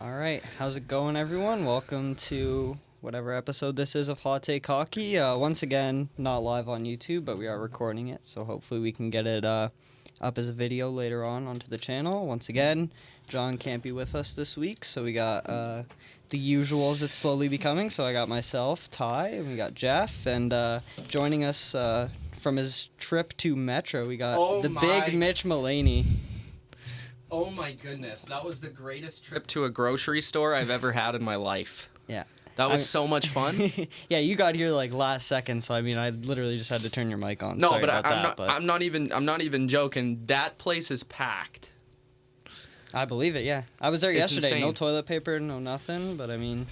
All right, how's it going, everyone? Welcome to whatever episode this is of Hot Take Hockey. Once again, not live on YouTube, but we are recording it, so hopefully we can get it up as a video later on onto the channel. Once again, John can't be with us this week, so we got the usuals it's slowly becoming. So I got myself, Ty, and we got Jeff, and joining us from his trip to Metro, we got big Mitch Mulaney. Oh my goodness, that was the greatest trip to a grocery store I've ever had in my life. Yeah. That was so much fun. Yeah, you got here like last second, so I mean, I literally just had to turn your mic on. No, Sorry but about I'm not even joking. That place is packed. I believe it. Yeah, I was there yesterday. Insane. No toilet paper, no nothing. But I mean,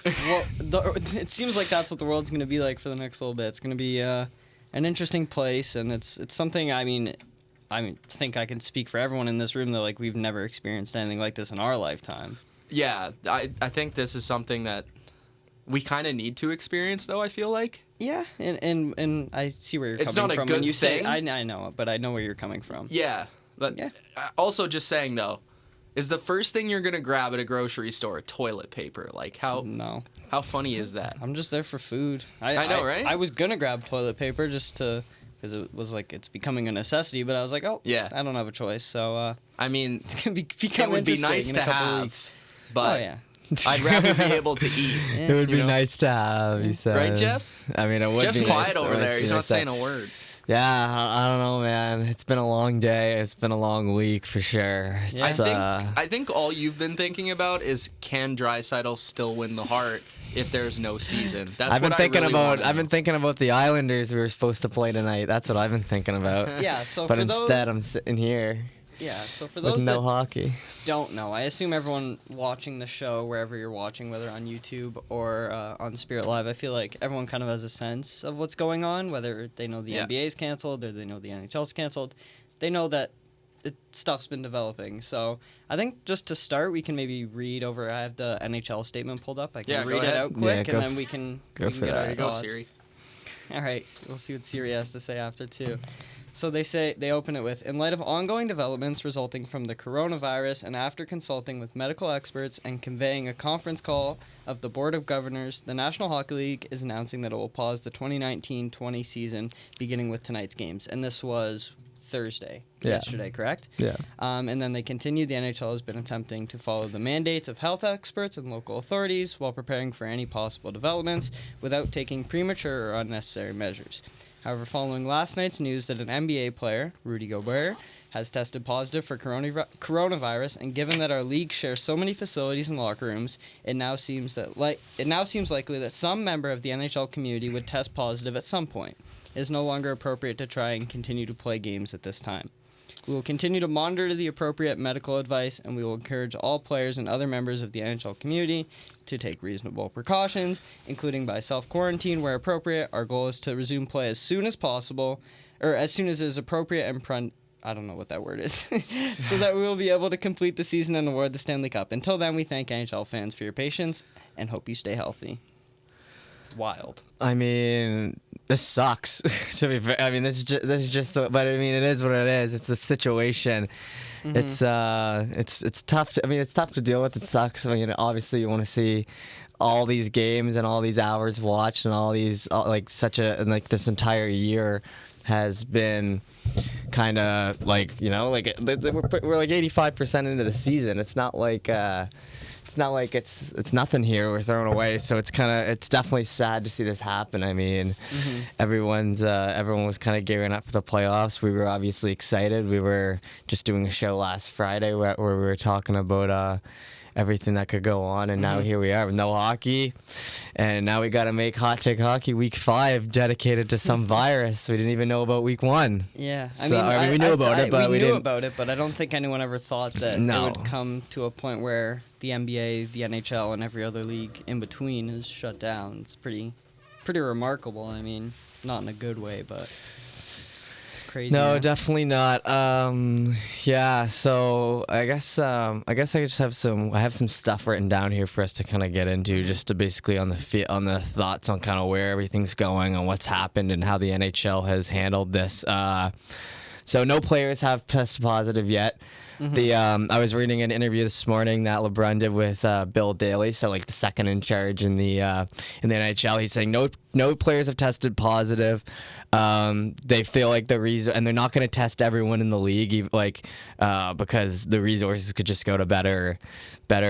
it seems like that's what the world's gonna be like for the next little bit. It's gonna be an interesting place, and it's something. I mean, think I can speak for everyone in this room that like we've never experienced anything like this in our lifetime. Yeah, I think this is something that we kind of need to experience, though, I feel like. Yeah, and I see where you're coming from. It's not a good when you thing. Say, I know, but I know where you're coming from. Yeah, but Yeah. Also just saying, though, is the first thing you're going to grab at a grocery store toilet paper? Like, how funny is that? I'm just there for food. I know, right? I was going to grab toilet paper just to... because it was like it's becoming a necessity, but I was like, oh, yeah, I don't have a choice. So, I mean, it's going to become it would be interesting nice in to a couple have, weeks. but Oh, yeah. I'd rather be able to eat. It would be nice to have, he says. Right, Jeff? I mean, it would Jeff's be quiet nice. over there. He's not saying a word. Yeah, I don't know, man. It's been a long day. It's been a long week for sure. I think all you've been thinking about is can Draisaitl still win the Hart if there's no season? That's I've been what thinking I really about. wanna I've been know. thinking about the Islanders we were supposed to play tonight. That's what I've been thinking about. Yeah, so but for instead, I'm sitting here for with those no that hockey. don't know, I assume everyone watching the show, wherever you're watching, whether on YouTube or on Spirit Live, I feel like everyone kind of has a sense of what's going on, whether they know the NBA's canceled or they know the NHL's canceled. They know that stuff's been developing. So I think just to start, we can maybe read over. I have the NHL statement pulled up. I can read it out quick, and then we can go for get our that. thoughts. Go, Siri. All right, we'll see what Siri has to say after too. So they open it with, in light of ongoing developments resulting from the coronavirus and after consulting with medical experts and conveying a conference call of the Board of Governors, the National Hockey League is announcing that it will pause the 2019-20 season beginning with tonight's games. And this was Thursday, yesterday, correct? Yeah. And then they continue, the NHL has been attempting to follow the mandates of health experts and local authorities while preparing for any possible developments without taking premature or unnecessary measures. However, following last night's news that an NBA player, Rudy Gobert, has tested positive for coronavirus, and given that our league shares so many facilities and locker rooms, it now seems likely that some member of the NHL community would test positive at some point. It is no longer appropriate to try and continue to play games at this time. We will continue to monitor the appropriate medical advice, and we will encourage all players and other members of the NHL community to take reasonable precautions, including by self-quarantine where appropriate. Our goal is to resume play as soon as possible, or as soon as it is appropriate and I don't know what that word is, so that we will be able to complete the season and award the Stanley Cup. Until then, we thank NHL fans for your patience and hope you stay healthy. Wild. I mean, this sucks. To be fair, I mean, this is just but I mean, it is what it is. It's the situation. Mm-hmm. It's tough. It's tough to deal with. It sucks. I mean, obviously, you want to see all these games and all these hours watched and all these this entire year has been kind of like, we're like 85% into the season. It's not like it's nothing here we're throwing away. So it's definitely sad to see this happen. I mean, everyone was kind of gearing up for the playoffs. We were obviously excited. We were just doing a show last Friday where we were talking about everything that could go on, and now here we are with no hockey, and now we got to make Hot Take Hockey Week 5 dedicated to some virus we didn't even know about Week 1. Yeah, we knew about it, but we didn't. But I don't think anyone ever thought that it would come to a point where the NBA, the NHL, and every other league in between is shut down. It's pretty remarkable. I mean, not in a good way, but it's crazy. No, man. definitely not. Yeah. So I guess I just have some stuff written down here for us to kind of get into, just to basically on the thoughts on kind of where everything's going and what's happened and how the NHL has handled this. So no players have tested positive yet. I was reading an interview this morning that LeBron did with Bill Daly, so like the second in charge in the NHL. He's saying no players have tested positive. They feel like the reason, and they're not going to test everyone in the league, like because the resources could just go to better, like,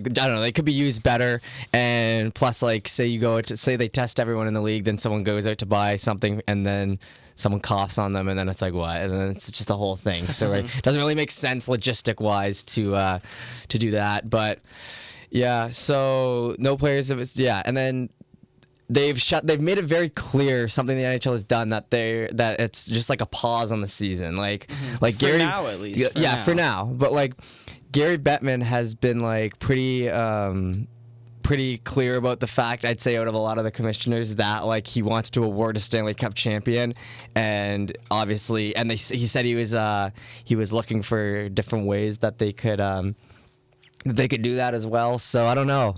I don't know, they could be used better. And plus, like, say they test everyone in the league, then someone goes out to buy something and then someone coughs on them, and then it's like, what? And then it's just a whole thing. So it doesn't really make sense logistic wise to do that. But yeah, so no players have, and then they've made it very clear, something the NHL has done, that it's just like a pause on the season. Like Gary, for now at least. For now. But like Gary Bettman has been like pretty clear about the fact, I'd say, out of a lot of the commissioners, that like he wants to award a Stanley Cup champion, and obviously, and he said he was looking for different ways that they could do that as well. So I don't know.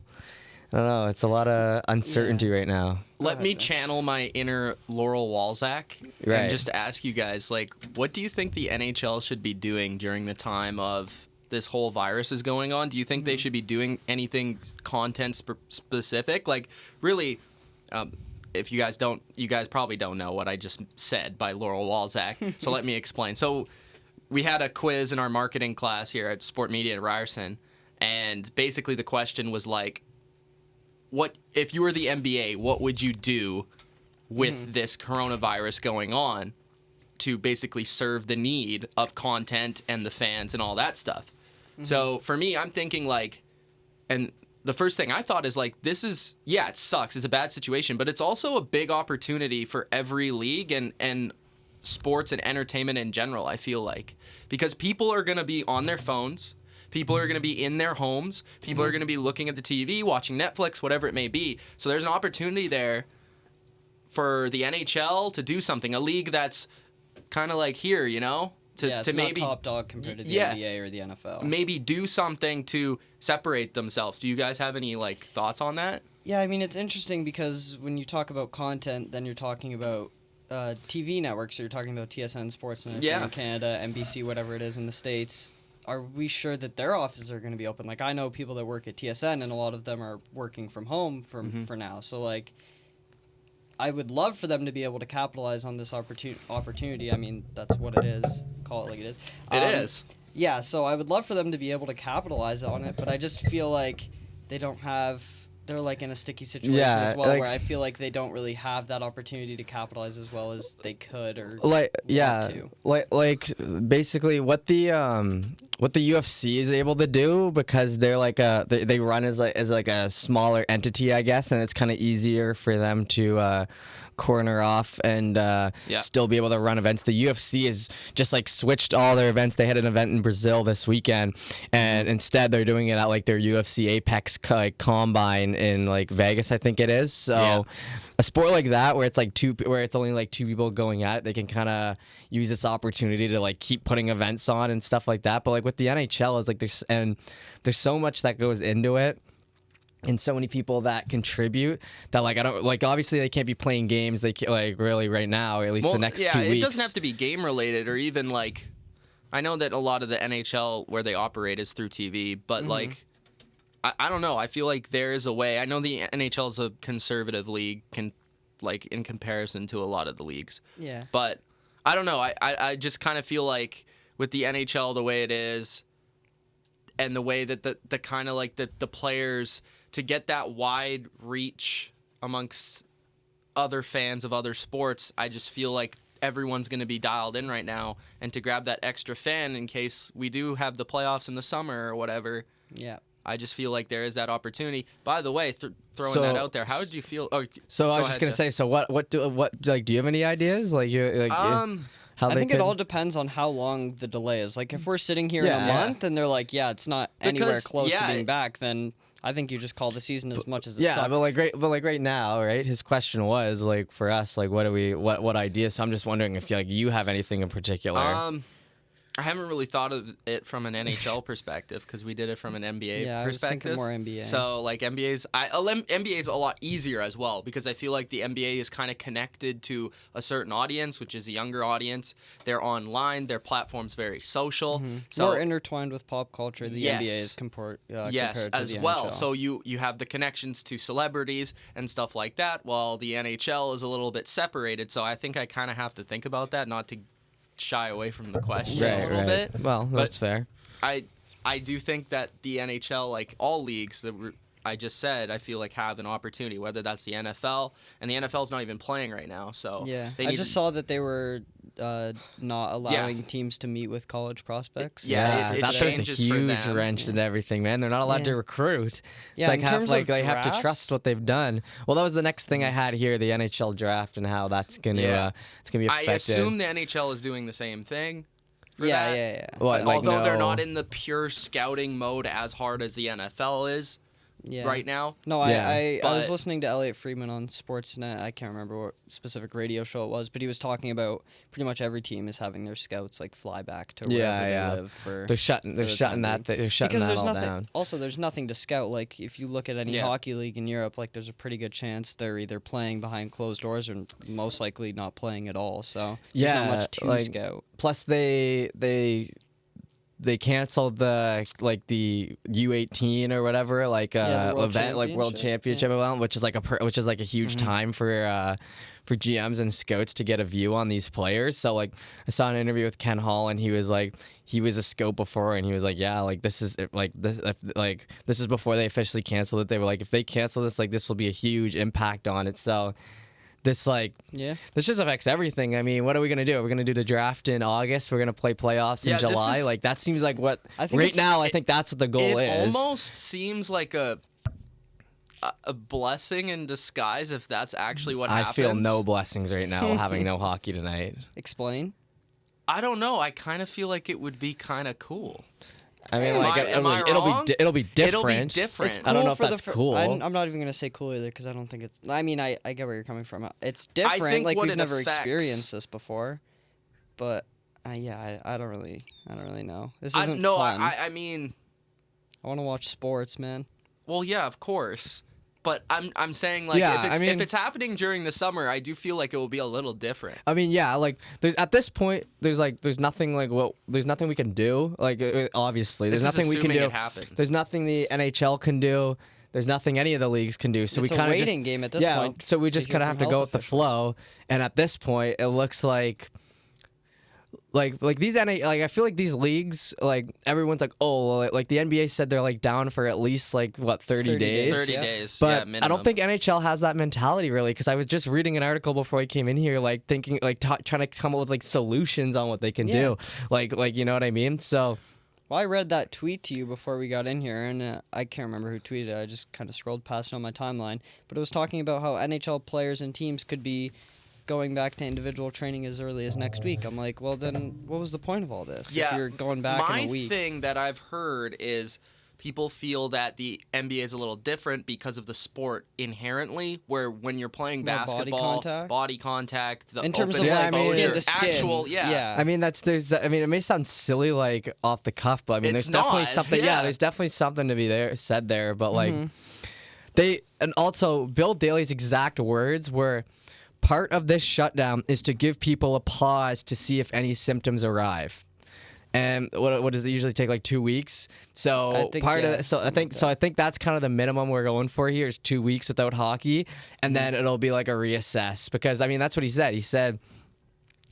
It's a lot of uncertainty right now. Let me channel my inner Laurel Walzak and just ask you guys, like, what do you think the NHL should be doing during the time of this whole virus is going on? Do you think they should be doing anything content specific? Like, really, if you guys probably don't know what I just said by Laurel Walzak, so let me explain. So we had a quiz in our marketing class here at Sport Media at Ryerson, and basically the question was like, what if you were the NBA, what would you do with this coronavirus going on to basically serve the need of content and the fans and all that stuff? So for me, I'm thinking like, and the first thing I thought is like, this is, it sucks. It's a bad situation, but it's also a big opportunity for every league and sports and entertainment in general, I feel like. Because people are going to be on their phones. People are going to be in their homes. People are going to be looking at the TV, watching Netflix, whatever it may be. So there's an opportunity there for the NHL to do something, a league that's kind of like here, you know? It's maybe not top dog compared to the NBA or the NFL. Maybe do something to separate themselves. Do you guys have any like thoughts on that? Yeah, I mean, it's interesting because when you talk about content, then you're talking about TV networks. So you're talking about TSN Sportsnet in Canada, NBC, whatever it is in the States. Are we sure that their offices are going to be open? Like, I know people that work at TSN, and a lot of them are working from home for now. So, like, I would love for them to be able to capitalize on this opportunity. I mean, that's what it is. Call it like it is. It is. Yeah, so I would love for them to be able to capitalize on it, but I just feel like they don't have... They're, like, in a sticky situation as well, like, where I feel like they don't really have that opportunity to capitalize as well as they could or want to. Like basically what the UFC is able to do, because they're like they run as a smaller entity, I guess, and it's kind of easier for them to corner off and still be able to run events. The UFC is just like switched all their events. They had an event in Brazil this weekend, and instead they're doing it at like their UFC Apex combine in like Vegas, I think it is. So a sport like that where it's like where it's only like two people going at it, they can kind of use this opportunity to like keep putting events on and stuff like that. But like with the NHL, is like there's so much that goes into it, and so many people that contribute that like I don't like. Obviously, they can't be playing games. They can't, like really right now, or at least the next 2 weeks. It doesn't have to be game related, or even like I know that a lot of the NHL where they operate is through TV, but like I don't know. I feel like there is a way. I know the NHL is a conservative league, in comparison to a lot of the leagues. Yeah. But I don't know. I just kind of feel like with the NHL the way it is, and the way that the kind of like the players, to get that wide reach amongst other fans of other sports, I just feel like everyone's going to be dialed in right now, and to grab that extra fan in case we do have the playoffs in the summer or whatever. Yeah. I just feel like there is that opportunity. By the way, throwing that out there, how did you feel? Oh, so I was just gonna say. So what do you have any ideas? How I think it all depends on how long the delay is. Like if we're sitting here in a month and they're like, it's not anywhere close to being back, then I think you just call the season as much as it sucks. but right now, right? His question was like for us, like what ideas? So I'm just wondering if you have anything in particular. I haven't really thought of it from an NHL perspective because we did it from an NBA Yeah, I was perspective. thinking more NBA. So like NBA's a lot easier as well because I feel like the NBA is kind of connected to a certain audience, which is a younger audience. They're online. Their platform's very social. So more intertwined with pop culture. The NBA is compared yes, to as the well. NHL. So you have the connections to celebrities and stuff like that, while the NHL is a little bit separated. So I think I kind of have to think about that, not to shy away from the question a little bit. Well, that's fair. I do think that the NHL, like all leagues that I just said, I feel like have an opportunity, whether that's the NFL, and the NFL's not even playing right now. So yeah, they I just saw that they were not allowing teams to meet with college prospects. It that throws a changes for huge them. wrench in everything, man. They're not allowed to recruit. Yeah, It's in terms of they have to drafts- trust what they've done. Well, that was the next thing I had here, the NHL draft and how that's gonna it's gonna be I effective. assume the NHL is doing the same thing. for Yeah, that. yeah. What, like, Although they're no- not in the pure scouting mode as hard as the NFL is Yeah. right now. No, Yeah. I was But- listening to Elliot Friedman on Sportsnet. I can't remember what specific radio show it was, but he was talking about pretty much every team is having their scouts like fly back to wherever they live for. They're shutting the time that being. they're shutting because that there's all nothing. down. Also, there's nothing to scout. Like if you look at any hockey league in Europe, like there's a pretty good chance they're either playing behind closed doors or most likely not playing at all. So there's not much to scout. Plus they canceled the U18 or whatever the World event like World Championship event, which is like a huge time for GMs and scouts to get a view on these players. So like I saw an interview with Ken Hall and he was a scout before and he was like, yeah, like this is before they officially canceled it. They were like, if they cancel this, like this will be a huge impact on it. So this just affects everything. I mean, what are we gonna do? We're gonna do the draft in August. We're gonna play playoffs in July. Like that seems like what I think I think that's what the goal is. It almost seems like a blessing in disguise if that's actually what happens. I feel no blessings right now having no hockey tonight. Explain. I don't know. I kind of feel like it would be kind of cool. I mean, Am I wrong? it'll be different. It'll be different. It's cool I don't know if for that's cool. I'm not even gonna say cool either because I don't think it's. I mean, I get where you're coming from. It's different. think Like what we've it never affects- experienced this before, but I don't really know. This isn't no, fun. I mean, I want to watch sports, man. well, yeah, of course. But I'm saying like if it's happening during the summer, I do feel like it will be a little different. I mean, yeah, like there's at this point, there's nothing we can do. Like obviously, there's This is nothing we can assuming do. it happens. There's nothing the NHL can do. There's nothing any of the leagues can do. So It's we a kind of waiting game at this point. So we just to kind hear of have from to go health with the officials. flow. And at this point, it looks like these I feel like these leagues, like everyone's like, oh, well, like the NBA said they're like down for at least 30 days. 30 Yeah. days. But yeah, I minimum. don't think NHL has that mentality really, because I was just reading an article before I came in here, like thinking, like trying to come up with solutions on what they can do, like you know what I mean. So, Well, I read that tweet to you before we got in here, and I can't remember who tweeted it. I just kind of scrolled past it on my timeline, but it was talking about how NHL players and teams could be going back to individual training as early as next week. I'm like, well, then what was the point of all this? Yeah, if you're going back in a week. My thing that I've heard is people feel that the NBA is a little different because of the sport inherently, where when you're playing More basketball, body contact? the In terms of open skin exposure, to skin. actual, I mean, it may sound silly, like off the cuff, but I mean, It's there's definitely not, something. yeah. There's definitely something to be said there, but and also Bill Daley's exact words were, part of this shutdown is to give people a pause to see if any symptoms arrive. And what does it usually take, like 2 weeks? So I think, I think that's kind of the minimum we're going for here is 2 weeks without hockey, and then it'll be like a reassess, because I mean that's what he said. He said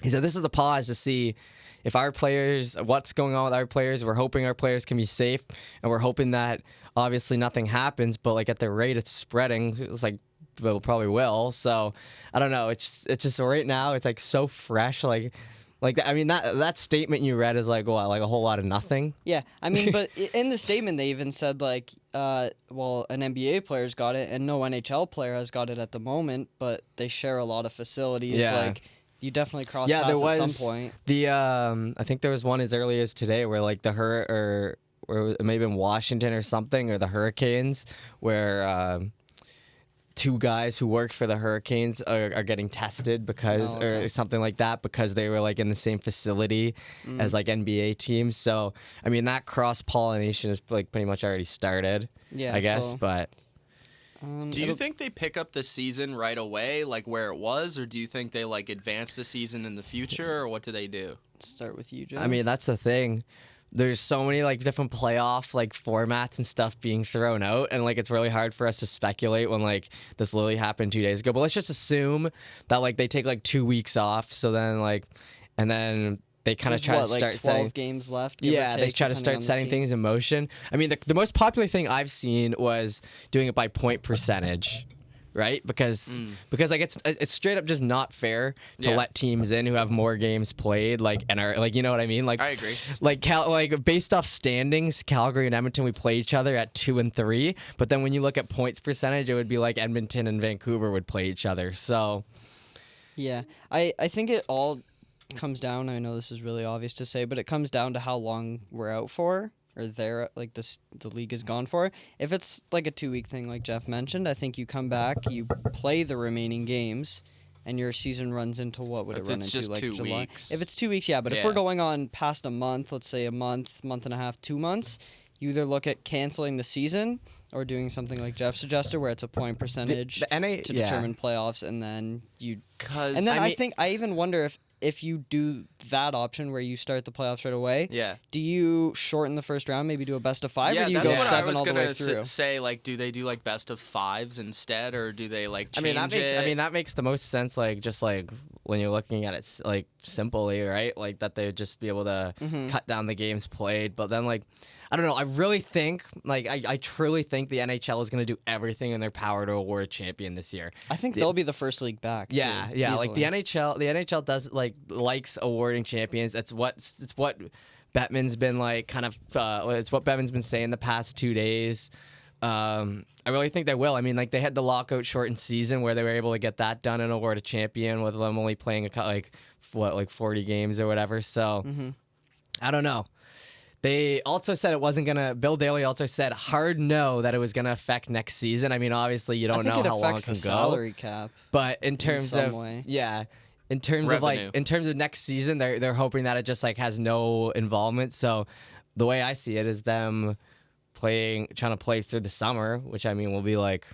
this is a pause to see if our players, what's going on with our players. We're hoping our players can be safe, and we're hoping that obviously nothing happens, but like at the rate it's spreading, it's like it probably will. So I don't know. It's just right now it's like so fresh. Like I mean that statement you read is like what, like a whole lot of nothing. Yeah, I mean, but in the statement they even said like, well, an NBA player's got it and no NHL player has got it at the moment, but they share a lot of facilities. Yeah. Like you definitely cross Yeah, paths there was at some point. the I think there was one as early as today where like or it may have been Washington or something, or the Hurricanes, where two guys who worked for the Hurricanes are getting tested because or something like that because they were like in the same facility as like NBA teams. So I mean that cross pollination is like pretty much already started. Yeah, I guess, so, but. Do you think they pick up the season right away, like where it was, or do you think they like advance the season in the future, or what do they do? Start with you, Joe. I mean, that's the thing. There's so many like different playoff like formats and stuff being thrown out, and like it's really hard for us to speculate when like this literally happened 2 days ago. But let's just assume that like they take like 2 weeks off, so then like, and then they kind of try to start 12 setting games left. Yeah, they try to start setting things in motion. I mean, the most popular thing I've seen was doing it by point percentage, right? Because like it's straight up just not fair to let teams in who have more games played, like and are like, you know what I mean? Like I agree. Like based off standings, Calgary and Edmonton we play each other at 2 and 3, but then when you look at points percentage, it would be like Edmonton and Vancouver would play each other. So yeah, I think it all comes down, I know this is really obvious to say, but it comes down to how long we're out for, or they're like the league is gone for. If it's like a 2-week thing like Jeff mentioned, I think you come back, you play the remaining games, and your season runs into what would it run into? Just like 2 July? weeks. If it's 2 weeks, yeah, but if we're going on past a month, let's say a month and a half, 2 months, you either look at canceling the season or doing something like Jeff suggested, where it's a point percentage to determine playoffs, and then you. And then I even wonder if you do that option where you start the playoffs right away, do you shorten the first round, maybe do a best of 5, or do you go 7 all the way through? Say, like, do they do like best of 5s instead, or do they like change that makes the most sense. Like just like when you're looking at it like simply, right? Like that they would just be able to cut down the games played, but then like. I don't know. I really think, like, I truly think the NHL is going to do everything in their power to award a champion this year. I think they'll be the first league back. Yeah, too, yeah. easily. Like the NHL does likes awarding champions. It's what Bettman's been like. Kind of, it's what Bettman's been saying the past 2 days. I really think they will. I mean, like they had the lockout shortened season where they were able to get that done and award a champion with them only playing 40 games or whatever. So I don't know. They also said it wasn't going to. Bill Daly also said hard no that it was going to affect next season. I mean, obviously you don't know how long it can go. Salary cap. But in terms of in terms of next season, they're hoping that it just like has no involvement. So the way I see it is them trying to play through the summer, which I mean will be like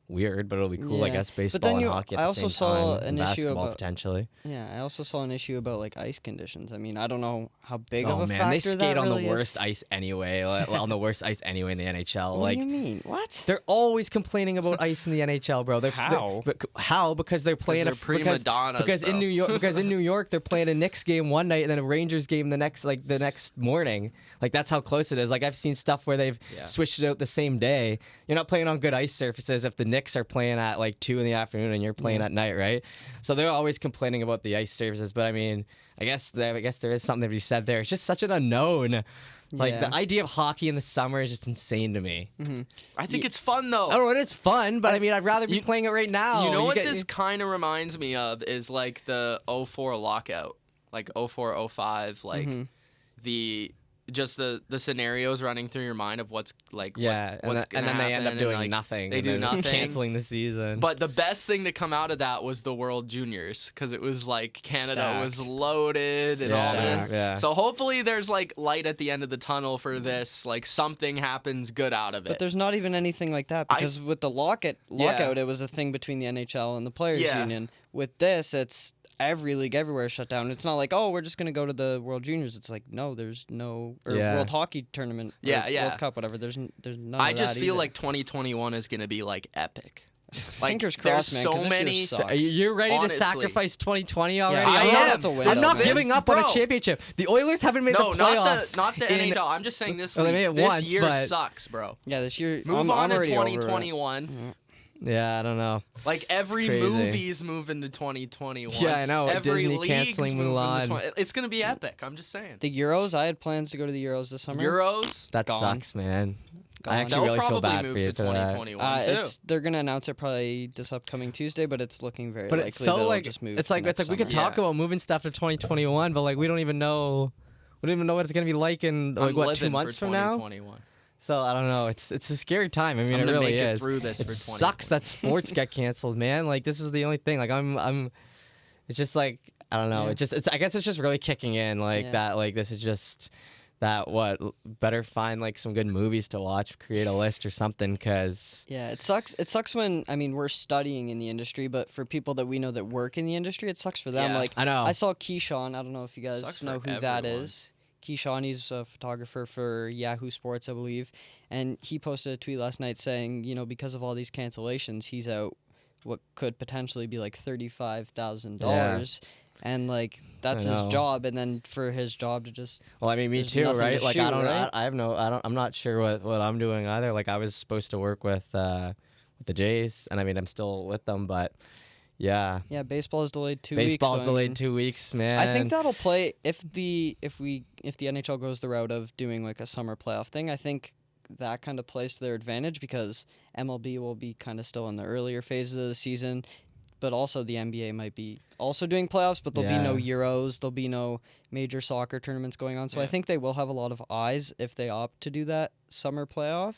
weird, but it'll be cool, I guess, baseball and hockey at the same time, and basketball potentially. Yeah, I also saw an issue about like ice conditions. I mean, I don't know how big of a factor they skate on really the worst ice anyway, on the worst ice anyway in the NHL. What do you mean? What? They're always complaining about ice in the NHL, bro. How? Because they're playing prima donnas, because in New York they're playing a Knicks game one night and then a Rangers game the next morning. Like that's how close it is. Like I've seen stuff where they've switched it out the same day. You're not playing on good ice surfaces if the Knicks are playing at like 2 in the afternoon and you're playing at night, right? So they're always complaining about the ice surfaces. But I mean, I guess there is something to be said there. It's just such an unknown. Like the idea of hockey in the summer is just insane to me. I think it's fun though. Oh, it is fun, but I mean, I'd rather be playing it right now. You know what this kind of reminds me of is like the 04 lockout, like 04, 05, like the scenarios running through your mind of what's like what's and then they end up doing nothing. They do nothing, canceling the season. But the best thing to come out of that was the World Juniors, because it was like Canada was loaded and all this. Yeah. So hopefully there's like light at the end of the tunnel for this. Like something happens good out of it. But there's not even anything like that, because with the lockout, it was a thing between the NHL and the Players Union. With this, it's every league everywhere shut down. It's not like, oh, we're just going to go to the World Juniors. It's like, no, there's no World Hockey Tournament, World Cup, whatever. There's none of that. I just feel like 2021 is going to to be epic. Like, fingers crossed, man. So many. You're ready to sacrifice 2020 already? I am. I'm not giving up on a championship. The Oilers haven't made the playoffs. Not the NHL. I'm just saying this year sucks, bro. Yeah, this year. Move on to 2021. Yeah, I don't know. Like every movie's moving to 2021. Yeah, I know. Every Disney canceling Mulan. It's gonna be epic. I'm just saying. The Euros. I had plans to go to the Euros this summer. Euros. That sucks, man. Gone. I actually really feel bad for you to 2021 too. They're gonna announce it probably this upcoming Tuesday, but it's looking very likely it's so they'll like just move. It's like we could talk about moving stuff to 2021, but like we don't even know what it's gonna be like in like 2 months from now. So I don't know. It's a scary time. I mean, I'm it gonna really make it is. through this It for 20. sucks that sports get canceled, man. Like this is the only thing. Like I'm. It's just like I don't know. Yeah. I guess it's just really kicking in like that. Like this is just that. Better find like some good movies to watch. Create a list or something. Cause Yeah, it sucks. It sucks when we're studying in the industry, but for people that we know that work in the industry, it sucks for them. Yeah. Like I know. I saw Keyshawn. I don't know if you guys Sucks know for who that everyone. is. Keyshawn, he's a photographer for Yahoo Sports, I believe, and he posted a tweet last night saying, because of all these cancellations, he's out what could potentially be like $35,000, and like that's his know. job, and then for his job to just Well, I mean, me there's too, nothing to right? Like shoot, I don't. right? I have no. I'm not sure what I'm doing either. Like I was supposed to work with the Jays, and I mean I'm still with them, but. Yeah. Yeah, baseball is delayed 2 weeks. Baseball's so, delayed 2 weeks, man. I think that'll play if the NHL goes the route of doing like a summer playoff thing. I think that kind of plays to their advantage because MLB will be kind of still in the earlier phases of the season, but also the NBA might be also doing playoffs, but there'll be no Euros, there'll be no major soccer tournaments going on. So I think they will have a lot of eyes if they opt to do that summer playoff.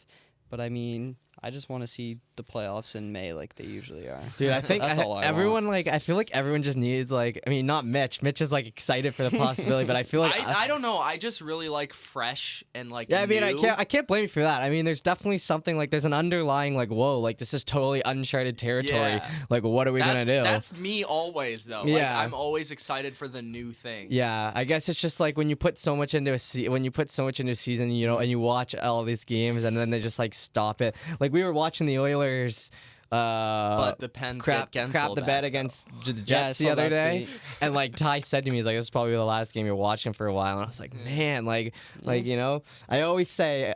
But I mean, I just want to see the playoffs in May like they usually are. Dude, I think That's all I everyone like I feel like everyone just needs like I mean not Mitch. Mitch is like excited for the possibility, but I feel like I don't know. I just really like fresh and like yeah, I mean new. I can't blame you for that. I mean there's definitely something like there's an underlying like whoa, like this is totally uncharted territory. Yeah. Like what are we gonna do? That's me always though. Like, Yeah. I'm always excited for the new thing. Yeah, I guess it's just like when you put so much into a season, and you watch all these games and then they just like stop it. Like we were watching the Oilers But the Pens crap get the cancelled bet back, against the Yeah, I Jets the saw other that day, tweet. and like Ty said to me, he's like, "This is probably the last game you're watching for a while." And I was like, "Man, like I always say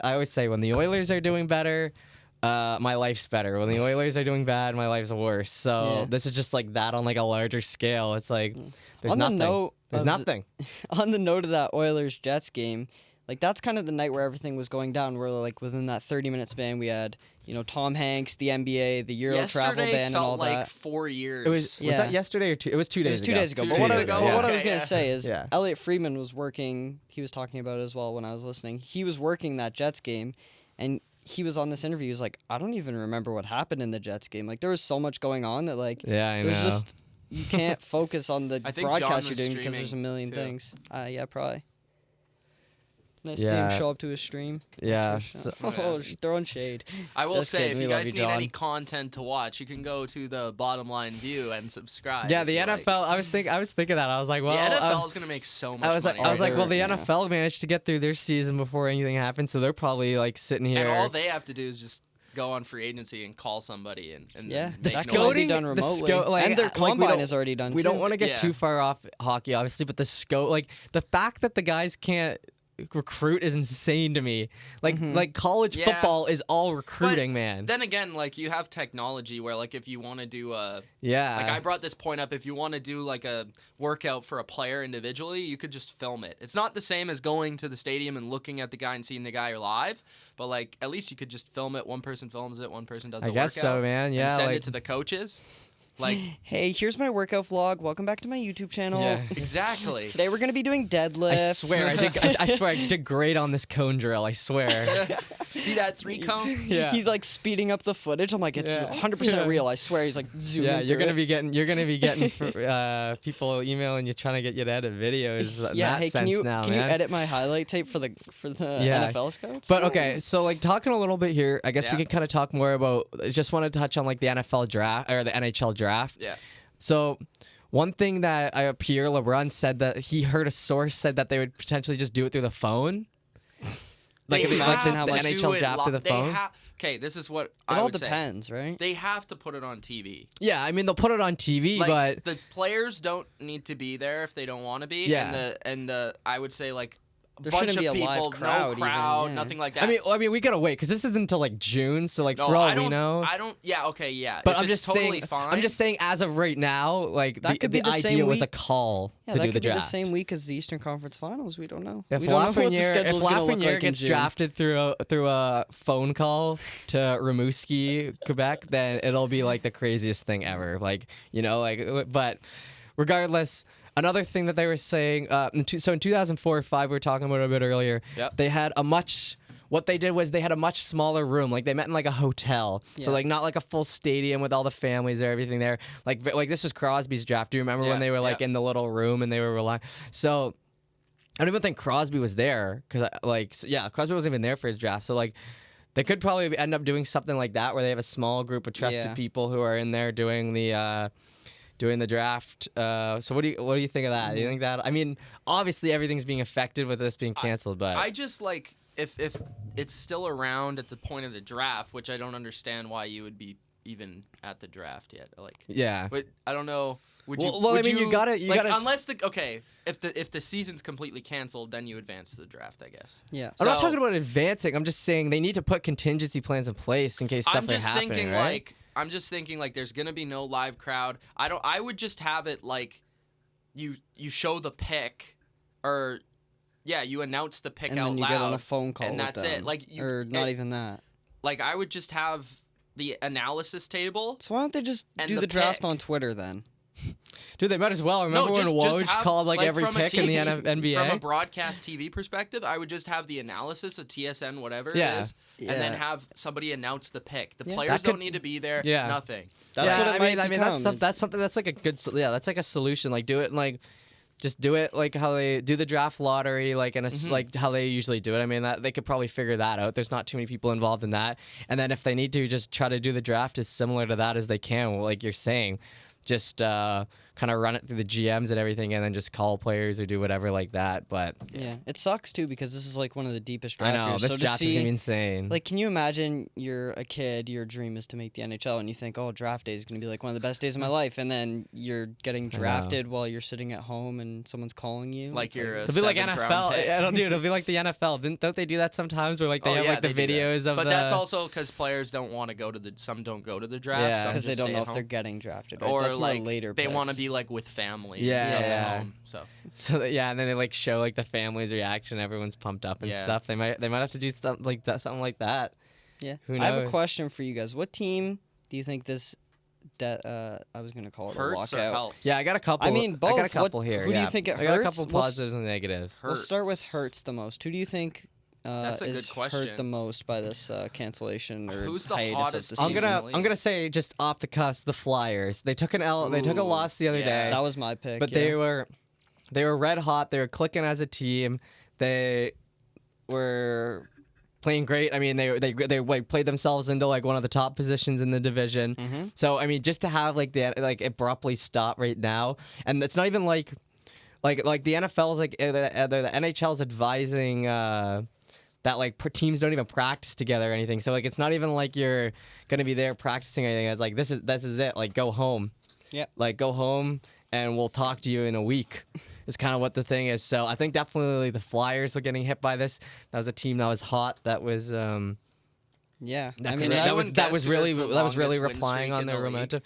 when the Oilers are doing better, my life's better. When the Oilers are doing bad, my life's worse. So Yeah. this is just like that on like a larger scale. It's like there's On the nothing. note There's of the- nothing. On the note of that Oilers Jets game, like that's kind of the night where everything was going down. Where like within that 30-minute span, we had Tom Hanks, the NBA, the Euro travel Yesterday ban, and felt all like that. 4 years. It was Yeah. that yesterday or two? It was 2 It days was 2 ago. days ago. 2 But what, days I, ago, but what I okay, was gonna yeah. say is Yeah. Elliot Friedman was working. He was talking about it as well when I was listening. He was working that Jets game, and he was on this interview. He was like, I don't even remember what happened in the Jets game. Like there was so much going on that like Yeah, I there's know. just you can't focus on the I think John broadcast you're was doing because there's a streaming, million too. things. Yeah, probably. Nice to see Yeah. him show up to his stream. Yeah. So, so- throwing shade. I will Just say, kidding, if we you love guys you, need John. any content to watch, you can go to the Bottom Line View and subscribe. yeah, if the you NFL. like. I was thinking that. I was like, well, the NFL is gonna make so much I was money. like, well, the Yeah. NFL managed to get through their season before anything happened, so they're probably like sitting here. and all they have to do is just go on free agency and call somebody and Yeah, then The make that no can all be scouting- done the remotely. like, And their like, we combine don't- is already done. We too. don't want to get Yeah. too far off hockey, obviously, but the scope, like the fact that the guys can't recruit is insane to me. Like college Yeah. football is all But recruiting, man. Then again, like you have technology where like if you want to do a Yeah. like I brought this point up, if you want to do like a workout for a player individually, you could just film it. It's not the same as going to the stadium and looking at the guy and seeing the guy live, but like at least you could just film it. One person films it, one person does the I guess workout. so, man. Yeah, and send like- it to the coaches. Like Hey, here's my workout vlog. Welcome back to my YouTube channel. Yeah. exactly. Today we're gonna be doing deadlifts. I swear, I swear, I did great on this cone drill. I swear. See that 3 cone? Yeah. He's like speeding up the footage. I'm like, it's Yeah. 100% Yeah. real. I swear. He's like zooming. Yeah, you're through gonna it. be getting people emailing you trying to get you to edit videos. In Yeah. that Hey, sense can you now, can you man. edit my highlight tape for the Yeah. NFL scouts? But okay, so like talking a little bit here, I guess we Yeah. can kind of talk more about. I just want to touch on like the NFL draft or the NHL draft. Yeah. So one thing that Pierre LeBrun said that he heard a source said that they would potentially just do it through the phone. Like if They it, like have the to NHL do it draft li- through the they phone. Okay, this is what it I all would say. depends, right? They have to put it on TV. Yeah, I mean they'll put it on TV, Like but the players don't need to be there if they don't want to be. Yeah. And the I would say like a There bunch shouldn't of be a people, live crowd no even, crowd, yeah. nothing like that. I mean we gotta wait because this isn't until like June, so like no, for all I don't, we know. I don't. Yeah. Okay. Yeah. But if I'm it's just totally saying. fine. I'm just saying, as of right now, like That could be the the same idea was a week. call Yeah, to that do the could be the draft. same week as the Eastern Conference Finals. We don't know. If we don't know what the Lafreniere, schedule's gonna look like in gets June. drafted through a phone call to Rimouski, Quebec, then it'll be like the craziest thing ever. Like but regardless. Another thing that they were saying, so in 2004 or 5, we were talking about it a bit earlier, Yep. they had a much what they did was they had a much smaller room. Like they met in like a hotel, so like not like a full stadium with all the families or everything there. Like this was Crosby's draft. Do you remember when they were like in the little room and they were relying? So I don't even think Crosby was there because Crosby wasn't even there for his draft. So like they could probably end up doing something like that where they have a small group of trusted people who are in there doing the draft. So what do you think of that? Do you think that? I mean, obviously everything's being affected with this being canceled, but I just like if it's still around at the point of the draft, which I don't understand why you would be even at the draft yet. Like but I don't know. Would you? Well, I mean, you gotta unless if the season's completely canceled, then you advance to the draft, I guess. Yeah. I'm not talking about advancing. I'm just saying they need to put contingency plans in place in case stuff is happening. I'm just thinking like there's gonna be no live crowd. I would just have it like you show the pick or you announce the pick and out then you loud get on a phone call and with that's them. it. Like not even that. Like I would just have the analysis table. So why don't they just do the draft on Twitter then? Dude, they might as well. Remember when Woj called like every pick in the NBA? From a broadcast TV perspective, I would just have the analysis of TSN, whatever it is, and then have somebody announce the pick. The players don't need to be there. Nothing. That's what it might become. That's something that's like a good. That's like a solution. Like do it like. Just do it like how they do the draft lottery, like like how they usually do it. I mean, that they could probably figure that out. There's not too many people involved in that. And then if they need to, just try to do the draft as similar to that as they can, like you're saying. Just kind of run it through the GMs and everything, and then just call players or do whatever like that. But it sucks too because this is like one of the deepest draft years. I know this draft is gonna be insane. Like, can you imagine you're a kid, your dream is to make the NHL, and you think, oh, draft day is gonna be like one of the best days of my life, and then you're getting drafted while you're sitting at home and someone's calling you. Like you're a it'll be like NFL. Dude, it'll be like the NFL. Don't they do that sometimes? Where like they have like the videos of. But that's also because players don't want to go to some don't go to the draft because they don't know if they're getting drafted. Right? Or that's like later. They want to be like with family. Yeah. Home, so and then they like show like the family's reaction. Everyone's pumped up and stuff. They might have to do something like that. Yeah. Who knows? I have a question for you guys. What team do you think this? I was gonna call it hurts a or lockout. helps? Yeah, I got a couple. I mean, both. I got a couple here. Who do you think it hurts? I got a couple positives and negatives. We'll start with hurts the most. Who do you think? That's a good is question. hurt the most by this cancellation or who's the hiatus hottest of the I'm season? gonna say just off the cusp, the Flyers. They took an L. They took a loss the other day. That was my pick. But they were red hot. They were clicking as a team. They were playing great. I mean, they played themselves into like one of the top positions in the division. Mm-hmm. So I mean, just to have like abruptly stop right now, and it's not even like the NFL's like the NHL's advising. That like teams don't even practice together or anything. So like it's not even like you're gonna be there practicing anything. It's like this is it. Like go home. Yeah. Like go home and we'll talk to you in a week. Is kind of what the thing is. So I think definitely the Flyers are getting hit by this. That was a team that was hot. That was yeah. That was really replying on their momentum.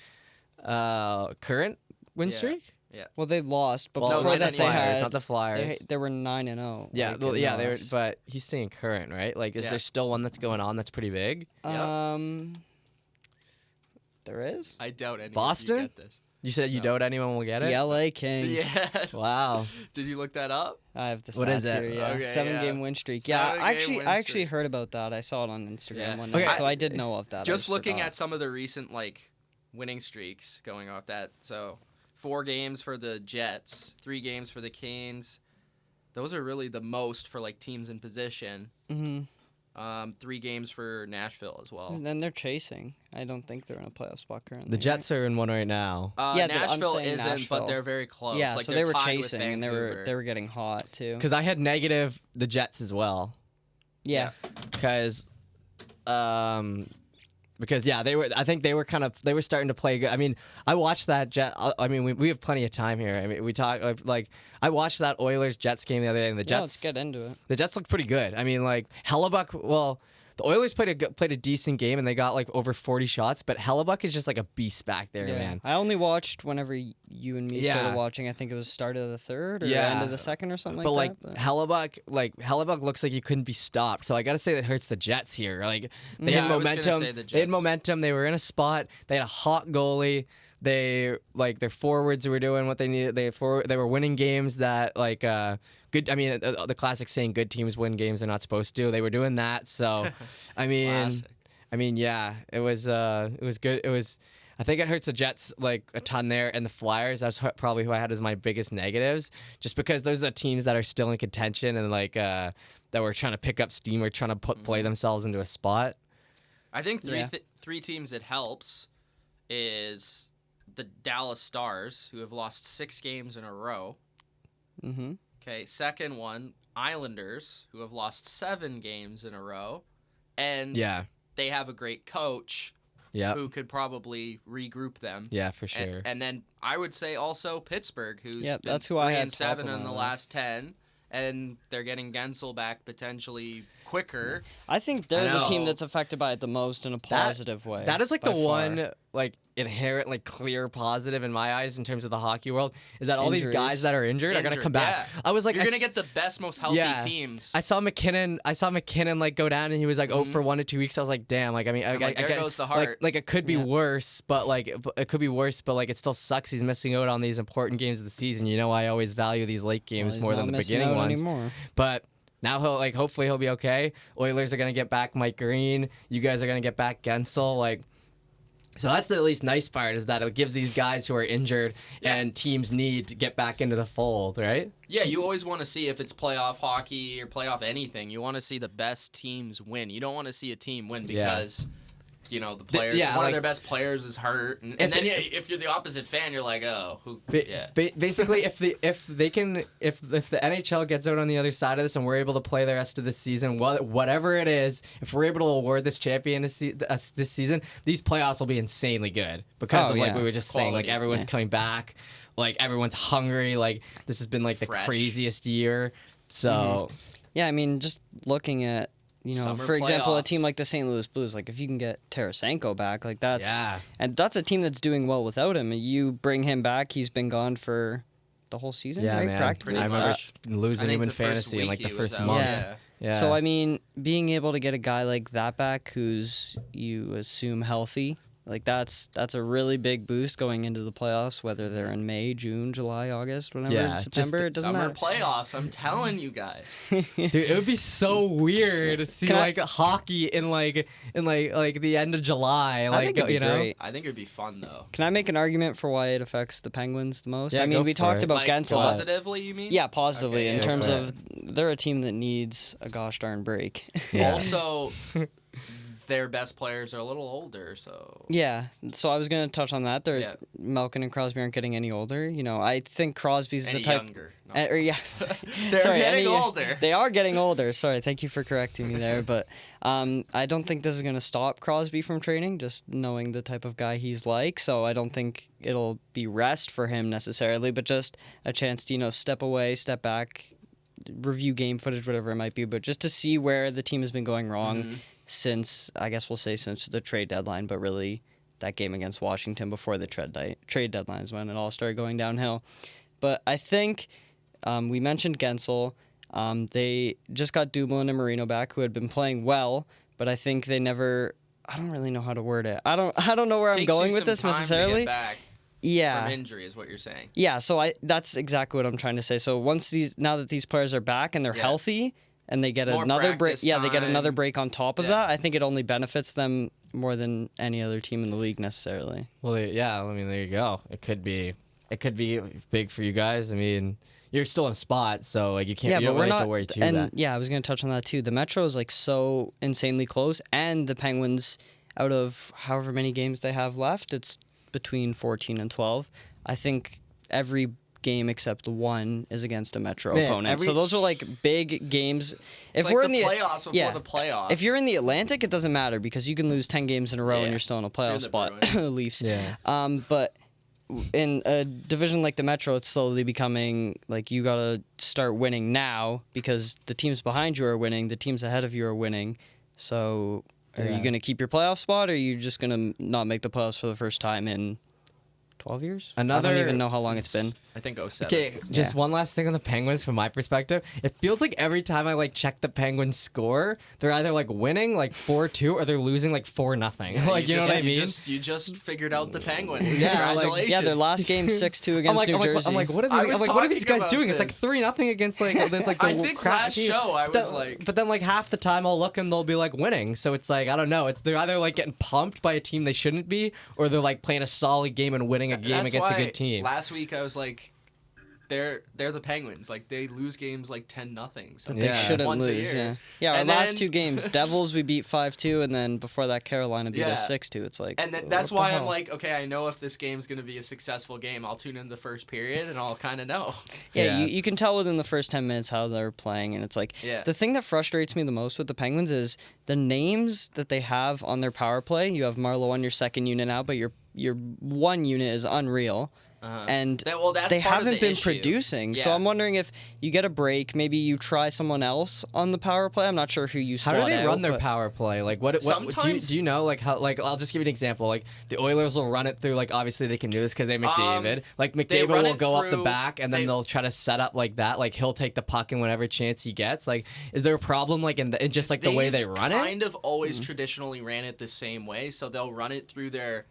Current win streak. Yeah. Well, they lost, but before before that they had not the Flyers. They were 9-0. Yeah, they were. But he's saying current, right? Like, is there still one that's going on that's pretty big? There is. I doubt anyone. Boston? Get this. You said you doubt anyone will get it. The LA Kings. Yes. Wow. Did you look that up? I have the stats What is it? here. Yeah. Okay, 7-game win streak. Yeah, I actually heard about that. I saw it on Instagram one night, so I did know of that. Just looking at some of the recent like winning streaks going off that. So 4 games for the Jets, 3 games for the Canes. Those are really the most for like teams in position. Mm-hmm. 3 games for Nashville as well. And then they're chasing. I don't think they're in a playoff spot currently. The Jets are in one right now. Nashville isn't, but they're very close. Yeah, like, so they were tied chasing with and they were getting hot too. Because I had negative the Jets as well. Yeah. Because they were. I think they were starting to play good. I mean, I watched that Jet. I mean, we have plenty of time here. I mean, we talk like I watched that Oilers Jets game the other day, and the Jets. Let's get into it. The Jets looked pretty good. I mean, like Hellebuck. Well, the Oilers played a decent game, and they got like over 40 shots. But Hellebuck is just like a beast back there, man. I only watched whenever you and me started watching. I think it was start of the third or end of the second or something like that. Hellebuck looks like he couldn't be stopped. So I got to say that hurts the Jets here. Like they had momentum. They had momentum. They were in a spot. They had a hot goalie. They like their forwards were doing what they needed. They were winning games that like good. I mean, the classic saying, "Good teams win games they're not supposed to." They were doing that. So, I mean, Classic. yeah, it was good. It was. I think it hurts the Jets like a ton there, and the Flyers. That's probably who I had as my biggest negatives, just because those are the teams that are still in contention and like that were trying to pick up steam or trying to play themselves into a spot. I think three teams it helps is the Dallas Stars, who have lost 6 games in a row. Mm-hmm. Okay, second one, Islanders, who have lost 7 games in a row, and they have a great coach. Yeah, who could probably regroup them. Yeah, for sure. And then I would say also Pittsburgh, who's that's who I had 3-7 in the last 10, and they're getting Gensel back potentially quicker. I think they're the team that's affected by it the most in a positive way. That is like the one like inherent like clear positive in my eyes in terms of the hockey world is that all these guys that are injured are gonna come back. Yeah. I was like, you're gonna get the best, most healthy teams. I saw McKinnon like go down and he was like for 1 to 2 weeks. I was like, damn. Like I mean, there goes the heart. Like it could be worse, but like it still sucks. He's missing out on these important games of the season. You know, I always value these late games more than the beginning ones. Anymore. But now hopefully he'll be okay. Oilers are gonna get back Mike Green. You guys are gonna get back Gensel. Like. So that's the at least nice part is that it gives these guys who are injured and teams need to get back into the fold, right? Yeah, you always want to see if it's playoff hockey or playoff anything. You want to see the best teams win. You don't want to see a team win because you know the players. One of their best players is hurt, and then if you're the opposite fan, you're like, oh, who? Basically, if the NHL gets out on the other side of this and we're able to play the rest of the season, whatever it is, if we're able to award this champion this season, these playoffs will be insanely good because of like we were just saying, like everyone's coming back, like everyone's hungry, like this has been like the craziest year. So I mean, just looking at. You know, Summer for example, a playoffs. team like the St. Louis Blues, like if you can get Tarasenko back, like and that's a team that's doing well without him. You bring him back, he's been gone for the whole season, right? Man. Practically. I remember losing him in fantasy in like the first month. Yeah. So I mean, being able to get a guy like that back, who's you assume healthy. Like that's a really big boost going into the playoffs, whether they're in May, June, July, August, whenever, September, it doesn't matter. Summer playoffs, I'm telling you guys. Dude, it would be so weird to see hockey in the end of July. Like, I think it'd be great. I think it'd be fun though. Can I make an argument for why it affects the Penguins the most? I mean, we talked about Gensel. Positively, you mean? Yeah, positively in terms of they're a team that needs a gosh darn break. Also, their best players are a little older, so... Yeah, so I was going to touch on that. Malkin and Crosby aren't getting any older. You know, I think Crosby's the type... younger. No. Yes. They're getting older. They are getting older. Sorry, thank you for correcting me there. But I don't think this is going to stop Crosby from training, just knowing the type of guy he's like. So I don't think it'll be rest for him necessarily, but just a chance to, step away, step back, review game footage, whatever it might be, but just to see where the team has been going wrong since the trade deadline, but really that game against Washington before the trade deadline is when it all started going downhill. But I think we mentioned Gensel. They just got Dumoulin and Marino back, who had been playing well, but I think they never. I don't really know how to word it. I don't know where I'm going with this necessarily. From injury is what you're saying. Yeah, so that's exactly what I'm trying to say. So now that these players are back and they're healthy and they get another break, they get another break on top of that. I think it only benefits them more than any other team in the league necessarily. Well, I mean, there you go. It could be big for you guys. I mean, you're still in a spot, so like you can't. You don't really have to worry too. And I was going to touch on that too. The Metro is like so insanely close, and the Penguins, out of however many games they have left, it's between 14 and 12. I think every game except one is against a Metro opponent. So those are like big games. If we're in the playoffs before the playoffs. If you're in the Atlantic, it doesn't matter because you can lose 10 games in a row and you're still in a playoff spot. Leafs. Yeah. But in a division like the Metro, it's slowly becoming like you got to start winning now because the teams behind you are winning, the teams ahead of you are winning. So are you going to keep your playoff spot or are you just going to not make the playoffs for the first time in 12 years? Another- I don't even know how long it's been. I think 07. Okay, just one last thing on the Penguins from my perspective. It feels like every time I like check the Penguins score, they're either like winning like 4-2 or they're losing like 4-0. Like you know what I mean? You just figured out the Penguins. Yeah, Congratulations. Yeah, their last game 6-2 against New Jersey. I'm like, what are I these? was I'm like, what are these talking guys doing? about It's like 3-0 against like there's like the I think crap last team. show I But was then- like- but then like half the time I'll look and they'll be like winning. So it's like I don't know. They're either like getting pumped by a team they shouldn't be, or they're like playing a solid game and winning a game That's against a why good team. Last week I was like, they're the Penguins. Like they lose games like 10-0. So They shouldn't once a lose. year. Yeah. Our And last then- 2 games, Devils we beat 5-2, and then before that Carolina beat us 6-2. It's like, And then that's why I'm like, okay, I know if this game's gonna be a successful game, I'll tune in the first period and I'll kind of know. Yeah, Yeah. you can tell within the first 10 minutes how they're playing, and it's like Yeah. the thing that frustrates me the most with the Penguins is the names that they have on their power play. You have Marlowe on your second unit now, but your one unit is unreal. And That's they part of haven't the been issue. producing. So Yeah. I'm wondering if you get a break, maybe you try someone else on the power play. I'm not sure who you How slot do they out, run their but- power play? Like what Sometimes- do you know like how like I'll just give you an example. Like the Oilers will run it through like obviously they can do this because they McDavid. Like they McDavid run will it go up the through- back and then they'll try to set up like that. Like he'll take the puck in whatever chance he gets. Like is there a problem like in just like the way they run it? Kind of always traditionally ran it the same way, so they'll run it through their,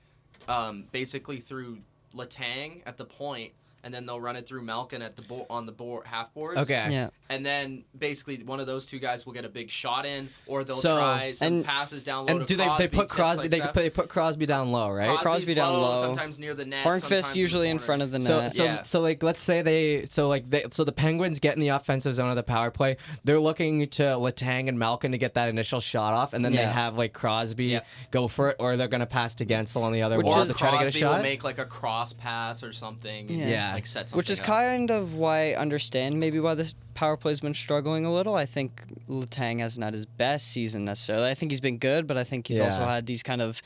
basically through Letang at the point, and then they'll run it through Malkin at the on the half boards. Okay. Yeah. And then basically one of those two guys will get a big shot in, or they'll So- try some and- passes down low And to do they Crosby, put tips Crosby? like They that. they put Crosby down low, right? Crosby's Crosby down low. sometimes near the net. Hornfist sometimes usually in the front of the So net. so Yeah. so like let's say so the Penguins get in the offensive zone of the power play. They're looking to Letang and Malkin to get that initial shot off, and then they Yeah. have like Crosby Yeah. go for it, or they're gonna pass to Gensel on the other Which wall is- to try to get a Crosby shot. will make like a cross pass or something. and, Yeah. like set something Which is up. kind of why I understand maybe why this power play's been struggling a little. I think Letang hasn't had his best season necessarily. I think he's been good, but I think he's also Yeah. had these kind of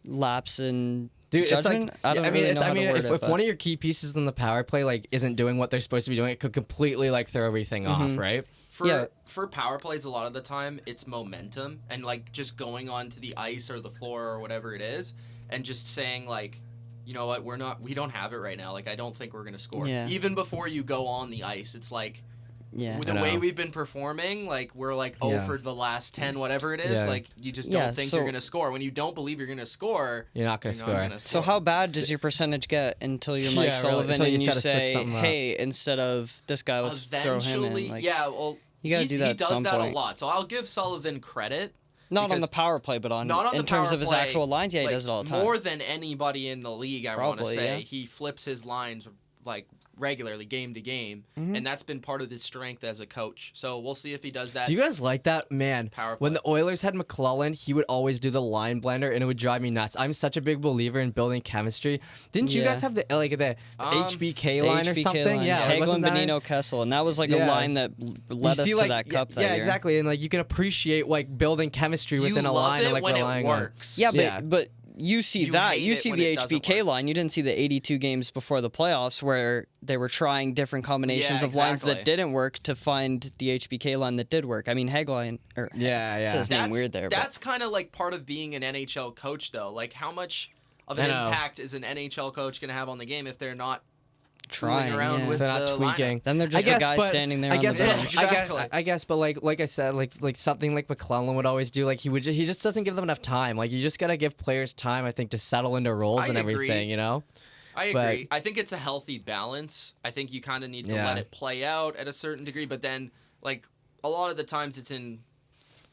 lapse in Dude, it's like judgment. I don't really know how to word if, it, if but- one of your key pieces in the power play like isn't doing what they're supposed to be doing, it could completely like throw everything off, right? For power plays, a lot of the time it's momentum and like just going onto the ice or the floor or whatever it is, and just saying like, you know what, we don't have it right now. Like I don't think we're gonna score. Yeah. Even before you go on the ice, it's like yeah. the way we've been performing, like we're like Yeah. for the last 10, whatever it is. Yeah. Like you just Yeah, don't think so- you're gonna score. When you don't believe you're gonna score, You're not gonna score. So how bad does your percentage get until you're Yeah, Mike really, Sullivan until you and you try to switch say, something up. hey, instead of this guy, let's throw him eventually, in? Like, yeah, well, you gotta he do that at does some that point. a lot. So I'll give Sullivan credit. not on because- the power play, but Not on in the terms power of his play, actual lines. Yeah, like, he does it all the time. More than anybody in the league, I want to Probably, say. yeah. He flips his lines like regularly, game to game, Mm-hmm. and that's been part of his strength as a coach. So we'll see if he does that. Do you guys like that? Man, Power when play. the Oilers had McClellan, he would always do the line blender, and it would drive me nuts. I'm such a big believer in building chemistry. Didn't you Yeah. guys have the HBK The line or HBK something? line. Yeah, like, Hagelin, wasn't that it? Benino, Kessel, and that was like a Yeah. line that led us see, to like, that cup that yeah, year. exactly, and like you can appreciate like building chemistry you within a love line it and like when relying it on. works. Yeah, but Yeah. but you see You that. hate You it see when the it doesn't HBK work. line. You didn't see the 82 games before the playoffs where they were trying different combinations Yeah, of lines that exactly. didn't work to find the HBK line that did work. I mean, Hegline, or Yeah, yeah. says his name weird there. That's kind of like part of being an NHL coach, though. Like, how much of an I know. impact is an NHL coach going to have on the game if they're not but trying around yeah. with They're not the tweaking. lineup? Then they're just I a guess, guy but- standing there I on guess, the but- bench. Exactly. I guess, but like I said, like something like McClellan would always do. Like he just doesn't give them enough time. Like you just gotta give players time, I think, to settle into roles I and agree. everything. You know. I But- agree. I think it's a healthy balance. I think you kind of need to Yeah. let it play out at a certain degree, but then, like, a lot of the times it's in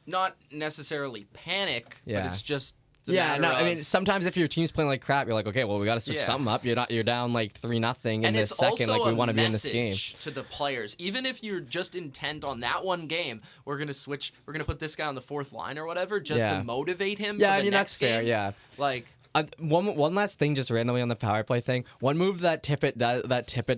not necessarily panic, Yeah. but it's just the Yeah, matter no, I of- mean sometimes if your team's playing like crap, you're like, okay, well we got to switch Yeah. something up. You're down like 3-0 in and this it's second. also Like we a want to be in this game. message to the players. Even if you're just intent on that one game, we're gonna switch. We're gonna put this guy on the fourth line or whatever, just Yeah. to motivate him. Yeah, for I the mean next that's fair. game. Yeah. Like, One last thing, just randomly on the power play thing. One move that Tippett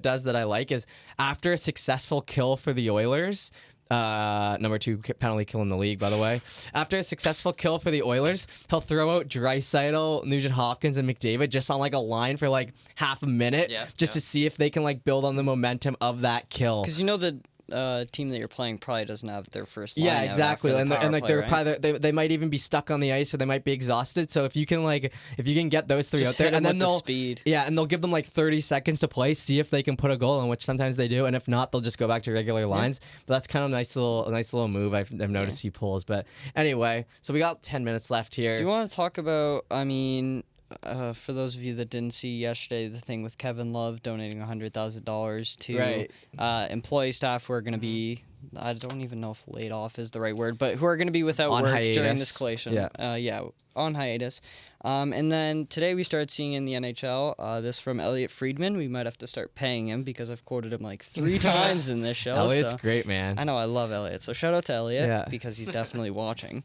does that I like is after a successful kill for the Oilers. Number 2 penalty kill in the league, by the way. After a successful kill for the Oilers, he'll throw out Draisaitl, Nugent Hopkins, and McDavid just on like a line for like half a minute, Yeah, just yeah. to see if they can like build on the momentum of that kill. Because you know the team that you're playing probably doesn't have their first line. Yeah, exactly. And like they're right? probably they might even be stuck on the ice, or they might be exhausted. So if you can get those three Just out there, hit 'em and then with the they'll speed. and they'll give them like 30 seconds to play, see if they can put a goal in, which sometimes they do, and if not, they'll just go back to regular lines. But that's kind of a nice little move I've noticed he pulls. But anyway, so we got 10 minutes left here. Do you want to talk about? I mean, for those of you that didn't see yesterday, the thing with Kevin Love donating $100,000 to employee staff who are going to be, I don't even know if laid off is the right word, but who are going to be without On work hiatus. during this collation. On hiatus. And then today we started seeing in the NHL, this from Elliot Friedman. We might have to start paying him because I've quoted him like 3 times in this show. Elliot's great, man. I know, I love Elliot. So shout out to Elliot because he's definitely watching.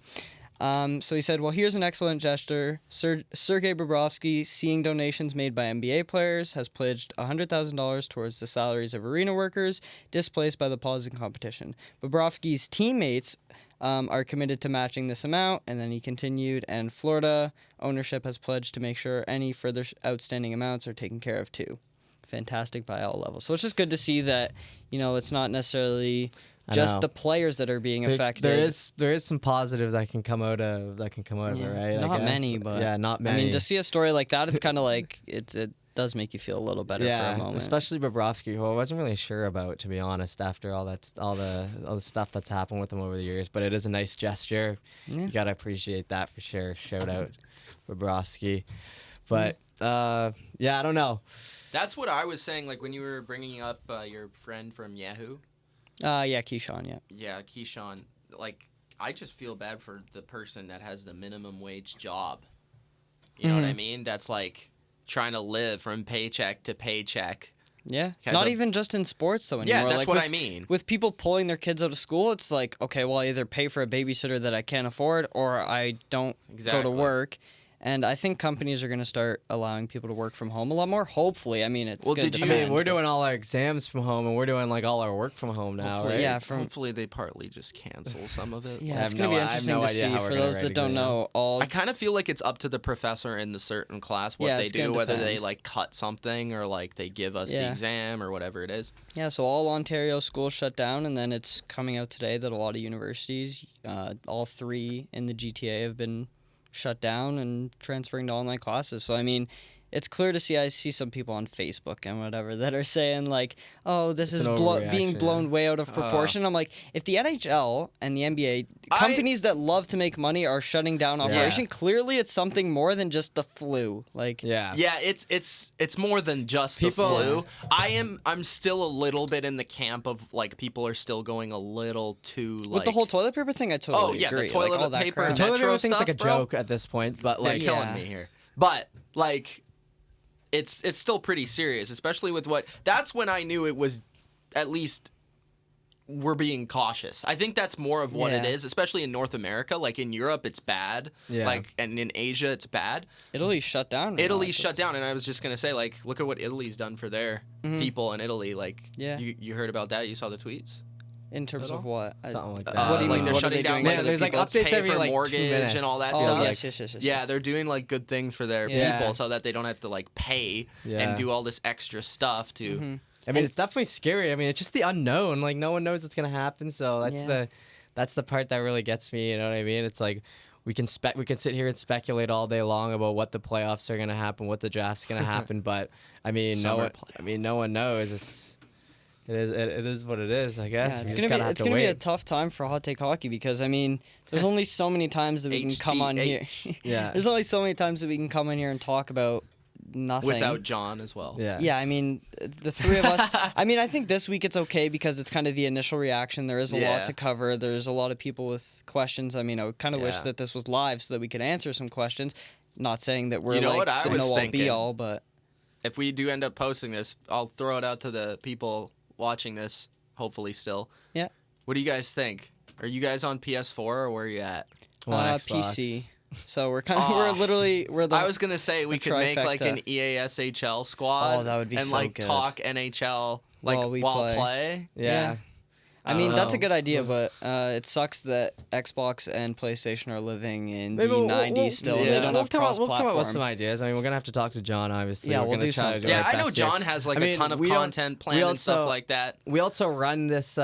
So he said, well, here's an excellent gesture. Sergei Bobrovsky, seeing donations made by NBA players, has pledged $100,000 towards the salaries of arena workers displaced by the pause in competition. Bobrovsky's teammates are committed to matching this amount, and then he continued, and Florida ownership has pledged to make sure any further outstanding amounts are taken care of too. Fantastic by all levels. So it's just good to see that, it's not necessarily just the players that are being affected. There is some positive that can come out of it, right? Not many, but not many. I mean, to see a story like that, it's kind of like it does make you feel a little better for a moment. Especially Bobrovsky, who I wasn't really sure about, to be honest, after all the stuff that's happened with him over the years. But it is a nice gesture. You gotta appreciate that for sure. Shout out Bobrovsky. But I don't know. That's what I was saying. Like when you were bringing up your friend from Yahoo. Keyshawn, yeah. Yeah, Keyshawn. Like, I just feel bad for the person that has the minimum wage job. You know what I mean? That's like trying to live from paycheck to paycheck. Yeah. Not even just in sports, though, anymore. Yeah, that's like, what I mean. With people pulling their kids out of school, it's like, okay, well, I either pay for a babysitter that I can't afford or I don't go to work. And I think companies are going to start allowing people to work from home a lot more. Hopefully, I mean, it's good. We're doing all our exams from home, and we're doing like all our work from home now, hopefully, right? Yeah, hopefully they partly just cancel some of it. Yeah, it's going to be interesting to see for those that don't know. I kind of feel like it's up to the professor in the certain class what they do, whether they like cut something or like they give us the exam or whatever it is. Yeah, so all Ontario schools shut down, and then it's coming out today that a lot of universities, all 3 in the GTA, have been shut down and transferring to online classes. So I mean, it's clear to see. I see some people on Facebook and whatever that are saying like, "Oh, this is being blown way out of proportion." I'm like, if the NHL and the NBA, companies that love to make money, are shutting down operation, clearly it's something more than just the flu. Like, it's more than just the flu. I'm still a little bit in the camp of like people are still going a little too like with the whole toilet paper thing. I totally agree. The toilet like, paper, the toilet paper thing's like a bro. joke at this point, but like they're killing me here. But like. It's still pretty serious, especially with that's when I knew it was, at least, we're being cautious. I think that's more of what it is, especially in North America. Like in Europe, it's bad. Yeah. Like, and in Asia, it's bad. Italy shut down. Italy's shut down, and I was just gonna say, like, look at what Italy's done for their people in Italy. Like, you heard about that? You saw the tweets. In terms of what? Something like that. What do you mean? They're shutting down. There's like updates every like mortgage 2 minutes. and all that stuff. Yes. Yeah, they're doing like good things for their people so that they don't have to like pay and do all this extra stuff to. I mean, it's definitely scary. I mean, it's just the unknown. Like no one knows what's gonna happen. So that's the part that really gets me. You know what I mean? It's like we can sit here and speculate all day long about what the playoffs are gonna happen, what the draft's gonna happen, but I mean, no one knows. It is what it is, I guess. Yeah, it's gonna be a tough time for Hot Take Hockey because I mean, there's only so many times that we can come on here. Yeah. There's only so many times that we can come in here and talk about nothing. Without John as well. Yeah. Yeah, I mean, the 3 of us. I mean, I think this week it's okay because it's kind of the initial reaction. There is a lot to cover. There's a lot of people with questions. I mean, I kind of wish that this was live so that we could answer some questions. Not saying that we're the know-all be-all, but if we do end up posting this, I'll throw it out to the people watching this, hopefully still. Yeah. What do you guys think? Are you guys on PS4 or where are you at? PC. So we're kind of I was gonna say we could make like an EASHL squad. Oh, that would be and so like good. talk NHL like while play. Yeah. I mean, that's a good idea, but it sucks that Xbox and PlayStation are living in the 90s still, and they don't have cross-platform. We'll come up with some ideas. I mean, we're going to have to talk to John, obviously. Yeah, we're we'll gonna do try to something. do our I know best here. John has like a ton of content planned and stuff like that. We also run this.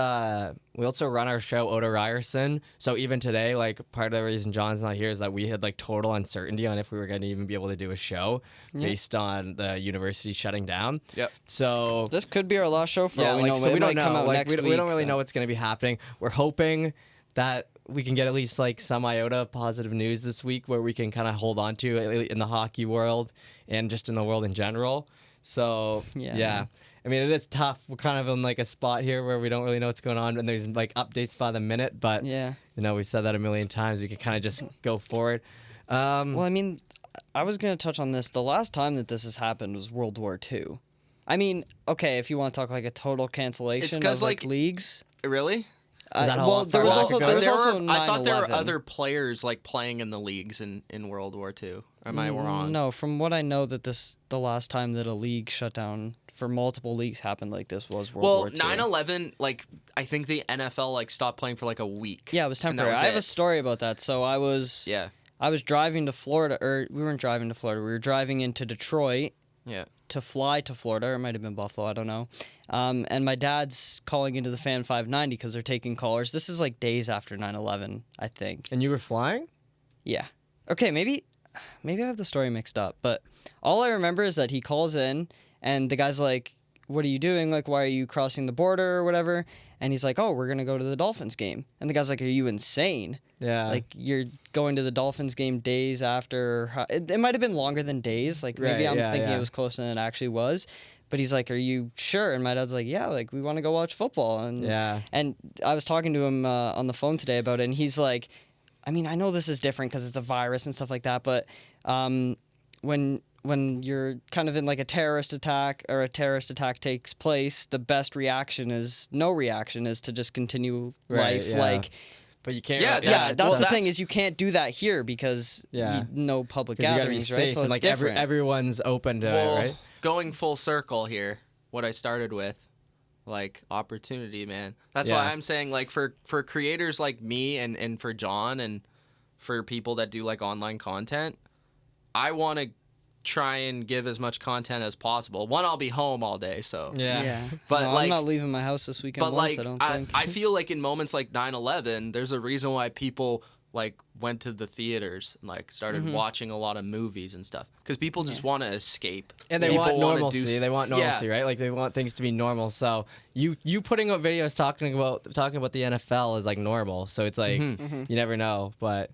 We also run our show Oda Ryerson. So even today, like part of the reason John's not here is that we had like total uncertainty on if we were going to even be able to do a show based on the university shutting down. Yep. So this could be our last show for all we know. So we don't know. Come out like next we don't really week, know what's going to be happening. We're hoping that we can get at least like some iota of positive news this week where we can kind of hold on to in the hockey world and just in the world in general. So yeah. I mean, it is tough. We're kind of in like a spot here where we don't really know what's going on, and there's like updates by the minute. But you know, we said that a million times. We could kind of just go forward. Well, I mean, I was gonna touch on this. The last time that this has happened was World War II. I mean, okay, if you want to talk like a total cancellation of like leagues, really. Well, there was also 9/11. I thought there were other players like playing in the leagues in World War II. Am I wrong? No, from what I know, that the last time that a league shut down for multiple leagues happened like this was World War II. Well, 9/11, like I think the NFL like stopped playing for like a week. Yeah, it was temporary. I have a story about that. So I was driving to Florida, or we weren't driving to Florida. We were driving into Detroit. Yeah. To fly to Florida, or it might have been Buffalo, I don't know. And my dad's calling into the Fan 590 because they're taking callers. This is like days after 9/11, I think. And you were flying? Yeah. Okay, maybe I have the story mixed up, but all I remember is that he calls in, and the guy's like, "What are you doing? Like, why are you crossing the border or whatever?" And he's like, "Oh, we're gonna go to the Dolphins game." And the guy's like, "Are you insane? Yeah. Like, you're going to the Dolphins game days after." It might have been longer than days. Like, maybe I'm thinking it was closer than it actually was. But he's like, "Are you sure?" And my dad's like, "Yeah, like, we want to go watch football." And and I was talking to him on the phone today about it, and he's like, "I mean, I know this is different because it's a virus and stuff like that, but when you're kind of in like a terrorist attack, or a terrorist attack takes place, the best reaction is no reaction, is to just continue life." Yeah. Like, but you can't. That's the thing, is you can't do that here because no public gatherings, right? So it's like different. Everyone's open to it, right? Going full circle here, what I started with, like opportunity, man. That's why I'm saying, like, for creators like me and for John and for people that do like online content, I want to try and give as much content as possible. One, I'll be home all day, so but I'm not leaving my house this weekend. But once, I don't think. I feel like in moments like 9/11, there's a reason why people like went to the theaters and like started watching a lot of movies and stuff, because people just want to escape, and they want normalcy. They want normalcy, right? Like, they want things to be normal. So you putting out videos talking about the NFL is like normal. So it's like you never know, but.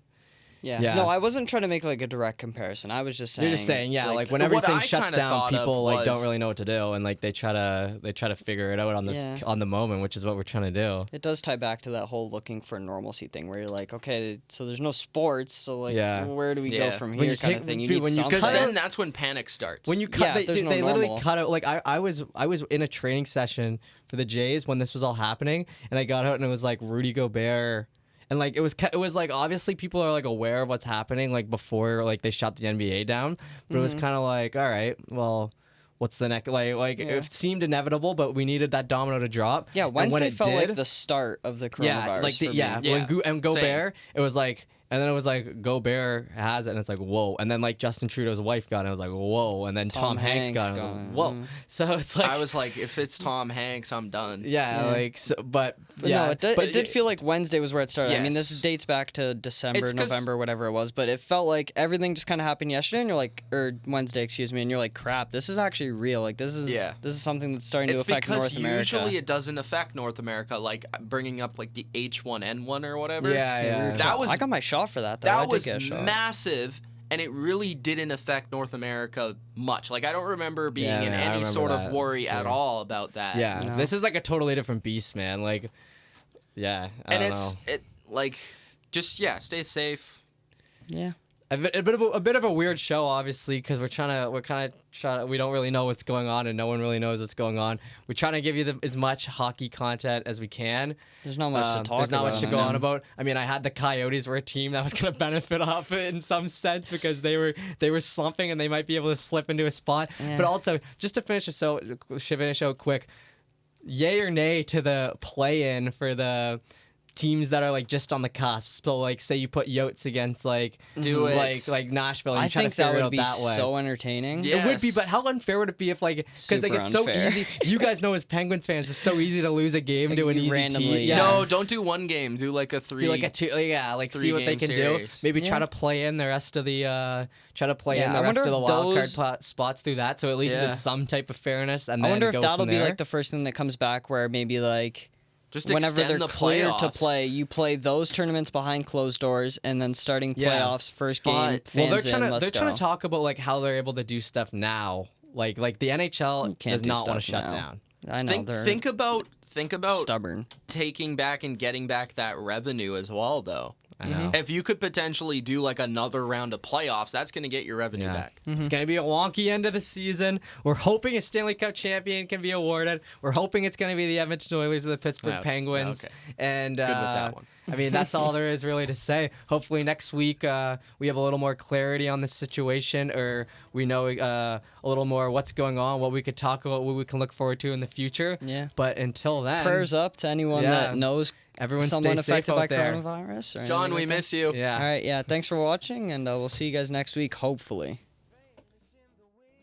Yeah. No, I wasn't trying to make like a direct comparison. I was just saying. You're just saying, like when everything shuts down, people like don't really know what to do, and like they try to figure it out on the moment, which is what we're trying to do. It does tie back to that whole looking for normalcy thing, where you're like, okay, so there's no sports, so like, where do we go from here, kind of thing. Because then that's when panic starts. When you cut, they literally cut out. Like I was in a training session for the Jays when this was all happening, and I got out and it was like Rudy Gobert. And like it was like, obviously people are like aware of what's happening like before like they shut the NBA down, but it was kind of like, all right, well, what's the next, it seemed inevitable, but we needed that domino to drop. Yeah, Wednesday felt like the start of the coronavirus. When Gobert, it was like. And then it was like, Gobert has it, and it's like, whoa. And then like Justin Trudeau's wife got it, and it was like, whoa. And then Tom Hanks got it, and I was like, whoa. So it's like, I was like, if it's Tom Hanks, I'm done. Like, so, but no, it did feel like Wednesday was where it started. Yes. I mean, this dates back to December, November, whatever it was, but it felt like everything just kind of happened yesterday, and you're like, or Wednesday, excuse me, and you're like, crap, this is actually real. Like, this is something that's starting to affect North America. Usually it doesn't affect North America, like bringing up like the H1N1 or whatever. That was, I got my shot for that, though. That was massive, and it really didn't affect North America much. Like, I don't remember being in any sort of worry at all about that. Yeah, no. This is like a totally different beast, man. Like, I don't know. Stay safe. Yeah. A bit of a weird show, obviously, because we don't really know what's going on, and no one really knows what's going on. We're trying to give you as much hockey content as we can. There's not much to talk about. There's not much to go on about. I mean, I had the Coyotes were a team that was going to benefit off it in some sense, because they were slumping and they might be able to slip into a spot. Yeah. But also, just to finish the show quick, yay or nay to the play-in for the teams that are like just on the cusp. So like, say you put Yotes against like Do it. like Nashville. And I you try think to figure that it would out be that way. so entertaining. Yeah. It would be, but how unfair would it be if like, because like Super it's so unfair. easy. You guys know as Penguins fans, it's so easy to lose a game to an you easy randomly- team. yeah. No, don't do one game. Do like a 3. Do like a two, like see what they three-game can series. do. Maybe Yeah. try to play in the rest of the try to play in Yeah, the I rest wonder of the if wild those- card spots through that. So at least Yeah. it's some type of fairness. And I then wonder if go that'll from be there. like the first thing that comes back, where maybe like Just whenever extend they're the cleared to playoffs. play, you play those tournaments behind closed doors, and then starting Yeah. playoffs first game. But- Well, Fans they're trying in, to let's trying go. to talk about like how they're able to do stuff now. Like the NHL can't does do not want to stuff shut now. down. I know they're Think about stubborn. taking back and getting back that revenue as well, though. I know. If you could potentially do like another round of playoffs, that's going to get your revenue Yeah. back. It's going to be a wonky end of the season. We're hoping a Stanley Cup champion can be awarded. We're hoping it's going to be the Edmonton Oilers or the Pittsburgh Yeah, Penguins. okay. And Good with that one. I mean, that's all there is really to say. Hopefully next week we have a little more clarity on this situation, or we know a little more what's going on, what we could talk about, what we can look forward to in the future. Yeah. But until then, Prayers up to anyone Yeah. that knows everyone someone stay safe affected by out there. coronavirus. Or John, anything we like that. miss you. Yeah. All right, yeah. Thanks for watching, and we'll see you guys next week, hopefully.